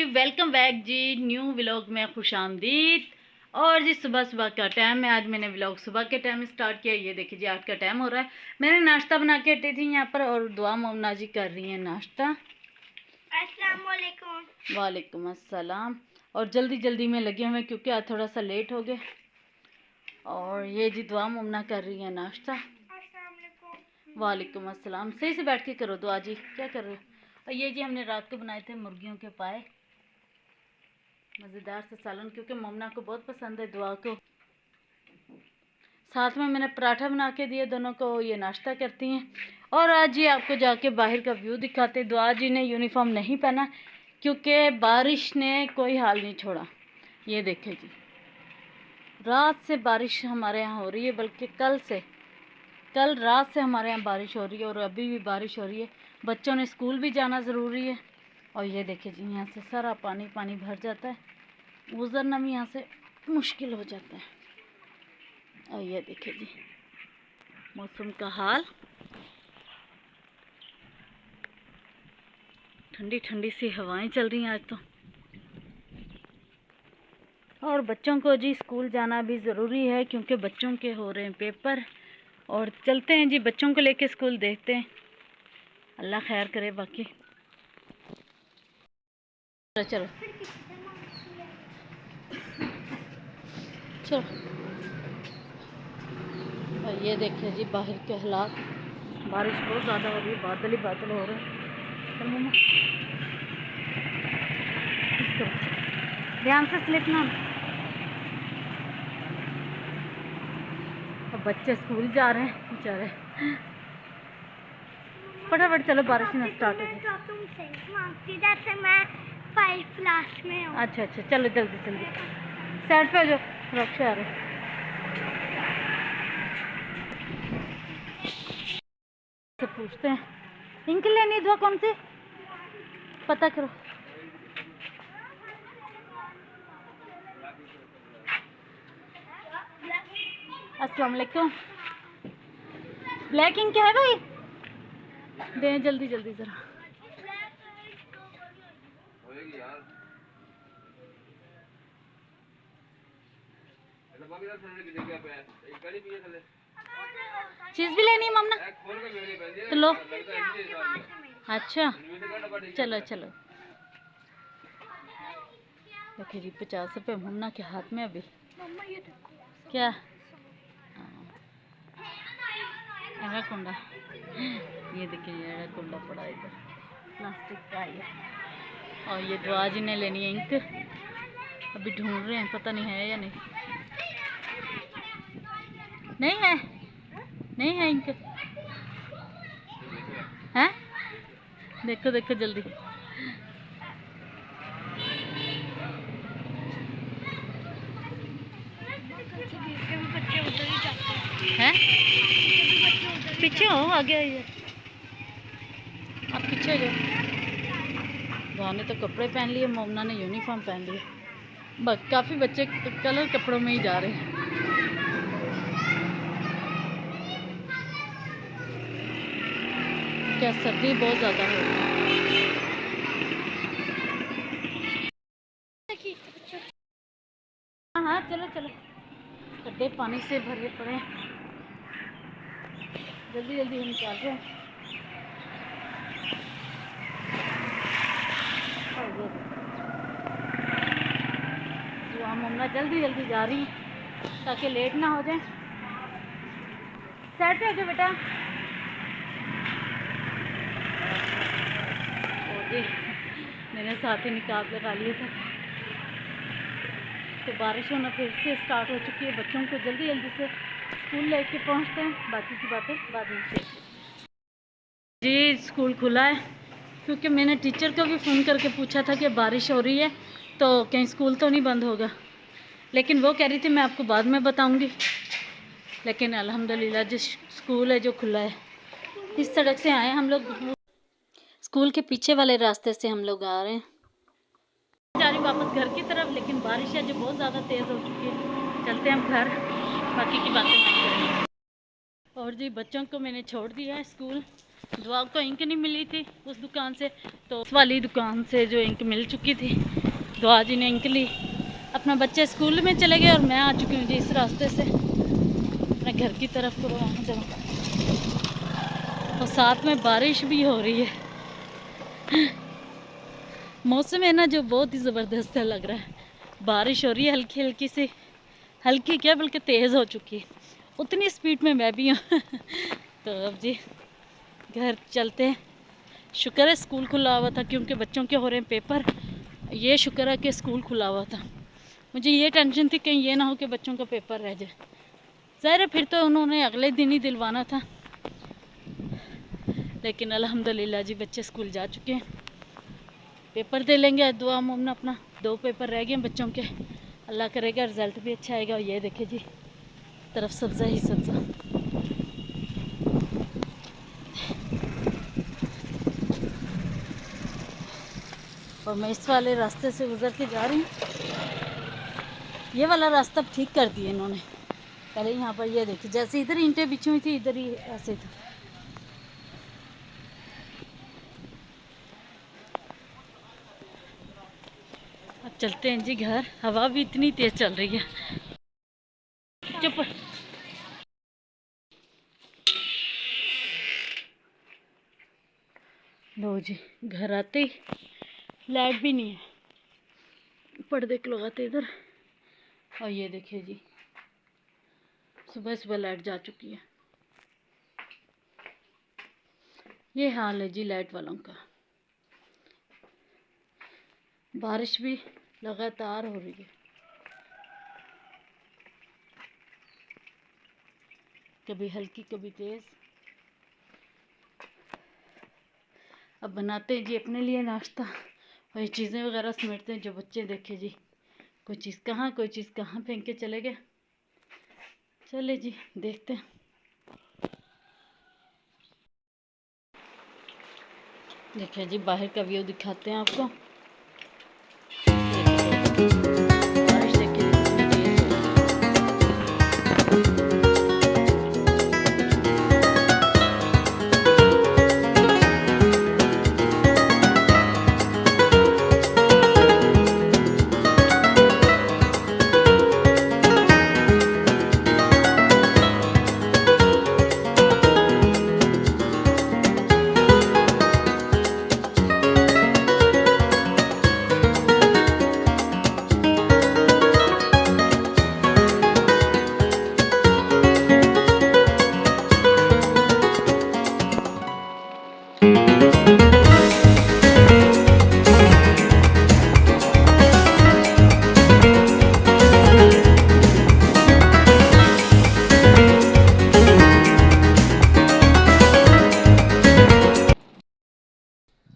Welcome back जी। New vlog में खुशामदीद। और जी सुबह सुबह का टाइम है। आज मैंने व्लॉग सुबह के टाइम स्टार्ट किया। ये देखिए जी 8 का टाइम हो रहा है। मैंने नाश्ता बना के हटी थी यहाँ पर और दुआ मोमना जी कर रही हैं नाश्ता। अस्सलाम वालेकुम। वालेकुम अस्सलाम। और जल्दी जल्दी में लगे हुए क्योंकि आज थोड़ा सा लेट हो गए। और ये जी दुआ मोमना कर रही है नाश्ता। अस्सलाम वालेकुम। वालेकुम अस्सलाम। सही से बैठ के करो दुआ जी। क्या कर रहे हो? और ये जी हमने रात को बनाए थे मुर्गियों के पाए, मज़ेदार से सालन, क्योंकि मोमना को बहुत पसंद है दुआ को। साथ में मैंने पराठा बना के दिए दोनों को, ये नाश्ता करती हैं। और आज जी आपको जाके बाहर का व्यू दिखाते। दुआ जी ने यूनिफॉर्म नहीं पहना क्योंकि बारिश ने कोई हाल नहीं छोड़ा। ये देखे जी रात से बारिश हमारे यहाँ हो रही है, बल्कि कल रात से हमारे यहाँ बारिश हो रही है और अभी भी बारिश हो रही है। बच्चों ने स्कूल भी जाना ज़रूरी है। और ये देखिए जी यहाँ से सारा पानी पानी भर जाता है, गुजरना भी यहाँ से मुश्किल हो जाता है। और ये देखिए जी मौसम का हाल, ठंडी ठंडी सी हवाएं चल रही हैं आज तो। और बच्चों को जी स्कूल जाना भी ज़रूरी है क्योंकि बच्चों के हो रहे हैं पेपर। और चलते हैं जी बच्चों को लेके स्कूल, देखते हैं, अल्लाह खैर करे। बाकी चलो चलो चलो। और ये देखिए जी बाहर के हालात, बारिश बहुत ज़्यादा हो रही है, बादल ही बादल हो रहे हैं। चल मम्मा ध्यान से स्लिप ना। अब बच्चे स्कूल जा रहे हैं बेचारे। फटाफट चलो, बारिश में स्टार्ट हो गई। जैसे मैं 5 क्लास में हूँ। अच्छा अच्छा चलो जल्दी जल्दी साइड पे जो रक्षा आ रहे से पूछते हैं इनके लिए नहीं दुआ कौन सी पता करो। अस्सलाम वालेकुम। ब्लैक इंक क्या है भाई? दे जल्दी जल्दी जरा। चीज भी लेनी है मम्मा तो लो। अच्छा चलो चलो। देखिए जी 50 रुपये मम्मा के हाथ में अभी। क्या एनाकोंडा? ये देखिए ये एनाकोंडा पड़ा है इधर, प्लास्टिक का है। और ये दुआ जी ने लेनी है इंक, अभी ढूंढ रहे हैं, पता नहीं है या नहीं। नहीं है, नहीं है इंक है? देखो देखो जल्दी। हैं? पीछे हो, आगे आइए। आप पीछे हो जाओ। दुआ ने तो कपड़े पहन लिए, मोमना ने यूनिफॉर्म पहन लिया। बस काफ़ी बच्चे कलर कपड़ों में ही जा रहे हैं। क्या सर्दी बहुत ज़्यादा हो रही है। हाँ हाँ चलो चलो। गड्ढे पानी से भरे पड़े हैं, जल्दी जल्दी हम निकाल रहे हैं। दुआ मम्मा जल्दी जल्दी जा रही हैं ताकि लेट ना हो जाए। साइड पे हो जाओ बेटा। और जी मैंने साथ ही निकाल लगा लिए थे। तो बारिश होना फिर से स्टार्ट हो चुकी है। बच्चों को जल्दी जल्दी से स्कूल लेके पहुंचते हैं, बाकी की बातें बाद में। जी स्कूल खुला है क्योंकि मैंने टीचर को भी फ़ोन करके पूछा था कि बारिश हो रही है तो कहीं स्कूल तो नहीं बंद होगा, लेकिन वो कह रही थी मैं आपको बाद में बताऊंगी। लेकिन अल्हम्दुलिल्लाह जिस स्कूल है जो खुला है। इस सड़क से आए हम लोग, स्कूल के पीछे वाले रास्ते से हम लोग आ रहे हैं, जा रही वापस घर की तरफ। लेकिन बारिश है जो बहुत ज़्यादा तेज़ हो चुकी है। चलते हैं हम घर, बाकी की बातें बात करेंगे। और जी बच्चों को मैंने छोड़ दिया है स्कूल। दुआ को इंक नहीं मिली थी उस दुकान से, तो उस वाली दुकान से जो इंक मिल चुकी थी, दुआ जी ने इंक ली। अपना बच्चे स्कूल में चले गए और मैं आ चुकी हूँ जी इस रास्ते से अपने घर की तरफ को वहाँ जब, और साथ में बारिश भी हो रही है। मौसम है ना जो बहुत ही ज़बरदस्त लग रहा है। बारिश हो रही है हल्की हल्की सी, हल्की क्या बल्कि तेज़ हो चुकी है, उतनी स्पीड में मैं भी हूँ। तो अब जी घर चलते हैं। शुक्र है स्कूल खुला हुआ था क्योंकि बच्चों के हो रहे हैं पेपर। ये शुक्र है कि स्कूल खुला हुआ था, मुझे ये टेंशन थी कहीं ये ना हो कि बच्चों का पेपर रह जाए। ज़ाहिर है फिर तो उन्होंने अगले दिन ही दिलवाना था, लेकिन अल्हम्दुलिल्लाह जी बच्चे स्कूल जा चुके हैं, पेपर दे लेंगे। दुआ मोमन अपना 2 पेपर रह गए बच्चों के, अल्लाह करेगा रिज़ल्ट भी अच्छा आएगा। और ये देखे जी तरफ सब्ज़ा ही सब्ज़ा। और मैं इस वाले रास्ते से गुजर के जा रही हूँ। ये वाला रास्ता ठीक कर दिया इन्होंने। पहले यहाँ पर ये देखिए जैसे इधर ईंटें बिछी हुई थी इधर ही ऐसे था। अब चलते हैं जी घर। हवा भी इतनी तेज चल रही है। चुप। लो जी घर आते ही लाइट भी नहीं है, पर्दे लगाते इधर। और ये देखिए जी सुबह सुबह लाइट जा चुकी है। ये हाल है जी लाइट वालों का। बारिश भी लगातार हो रही है, कभी हल्की कभी तेज। अब बनाते हैं जी अपने लिए नाश्ता और ये चीज़ें वगैरह समेटते हैं। जो बच्चे देखे जी कोई चीज़ कहाँ फेंक के चले गए। चले जी देखते हैं। देखिए जी बाहर का व्यू दिखाते हैं आपको। बारिश देखिए कितनी तेज हो रही है।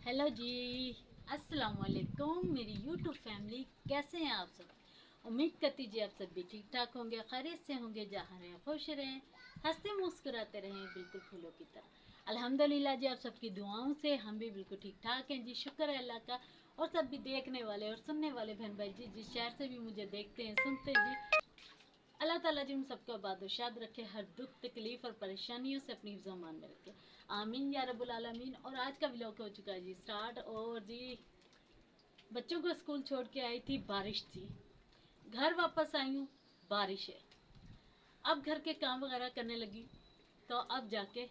हेलो जी, अस्सलाम वालेकुम मेरी यूट्यूब फैमिली, कैसे हैं आप सब? उम्मीद करती जी आप सब भी ठीक ठाक होंगे, खैरियत से होंगे, जहाँ रहें खुश रहें, हंसते मुस्कुराते रहें, बिल्कुल फूलों की तरह। अल्हम्दुलिल्लाह जी आप सबकी दुआओं से हम भी बिल्कुल ठीक ठाक हैं जी, शुक्र है अल्लाह का। और सब भी देखने वाले और सुनने वाले बहन भाई जी जिस शहर से भी मुझे देखते हैं सुनते हैं जी, अल्लाह ताला जी हम सबको आबाद रखे, हर दुख तकलीफ और परेशानियों से अपनी ज़मान में रखे, आमीन या रब्बुल आलमीन। और आज का व्लॉग हो चुका है जी स्टार्ट। और जी बच्चों को स्कूल छोड़ के आई थी, बारिश थी, घर वापस आई हूँ, बारिश है। अब घर के काम वगैरह करने लगी तो अब जाके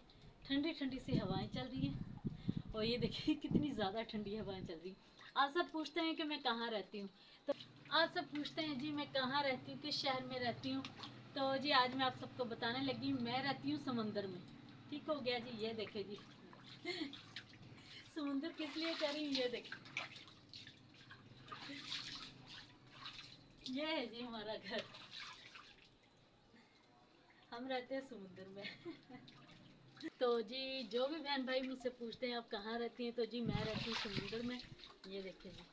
ठंडी ठंडी सी हवाएं चल रही हैं। और ये देखिए कितनी ज़्यादा ठंडी हवाएं चल रही हैं। आप सब पूछते हैं कि मैं कहाँ रहती हूँ, तो आप सब पूछते हैं जी मैं कहाँ रहती हूँ, किस शहर में रहती हूँ। तो जी आज मैं आप सबको बताने लगी, मैं रहती हूँ समंदर में। ठीक हो गया जी, ये देखे जी। समुंदर किस लिए कह रही हूँ, ये देखे, ये है जी हमारा घर, हम रहते हैं समुंदर में। तो जी जो भी बहन भाई मुझसे पूछते हैं आप कहाँ रहती हैं, तो जी मैं रहती हूँ समुंदर में। ये देखिए जी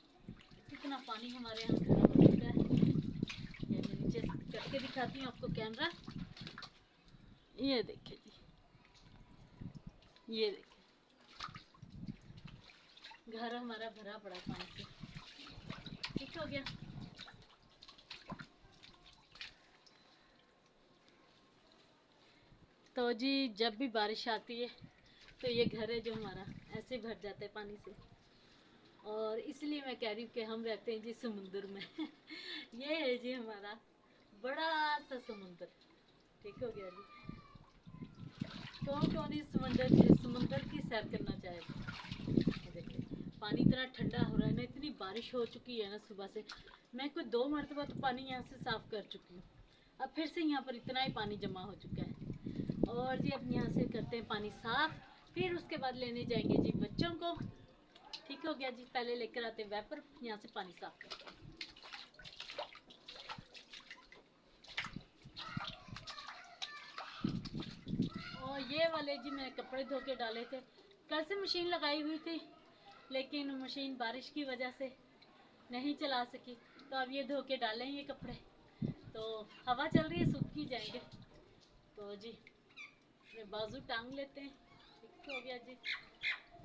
कितना पानी हमारे यहाँ खड़ा हो चुका है। ये मैं नीचे करके दिखाती हूँ आपको कैमरा। ये देखिए जी, ये देखिए घर हमारा भरा पड़ा पानी से। ठीक हो गया। तो जी जब भी बारिश आती है तो ये घर है जो हमारा ऐसे भर जाता है पानी से, और इसलिए मैं कह रही हूँ कि हम रहते हैं जी समुंदर में। ये है जी हमारा बड़ा सा समुंदर। ठीक हो गया जी। कौन कौन इस समुंदर की सैर करना चाहेगा। देखिए पानी इतना ठंडा हो रहा है ना, इतनी बारिश हो चुकी है ना सुबह से। मैं कोई 2 मरतबा तो पानी यहाँ से साफ़ कर चुकी हूँ, अब फिर से यहाँ पर इतना ही पानी जमा हो चुका है। और जी अब यहाँ से करते हैं पानी साफ़, फिर उसके बाद लेने जाएंगे जी बच्चों को। ठीक हो गया जी। पहले लेकर आते हैं वैपर, यहाँ से पानी साफ़ करते हैं। और ये वाले जी मैंने कपड़े धो के डाले थे, कल से मशीन लगाई हुई थी लेकिन मशीन बारिश की वजह से नहीं चला सकी, तो अब ये धो के डाले हैं ये कपड़े। तो हवा चल रही है, सूख ही जाएंगे। तो जी अपने बाजू टांग लेते हैं। ठीक हो गया जी।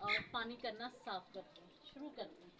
और पानी करना साफ करते हैं, शुरू करते हैं।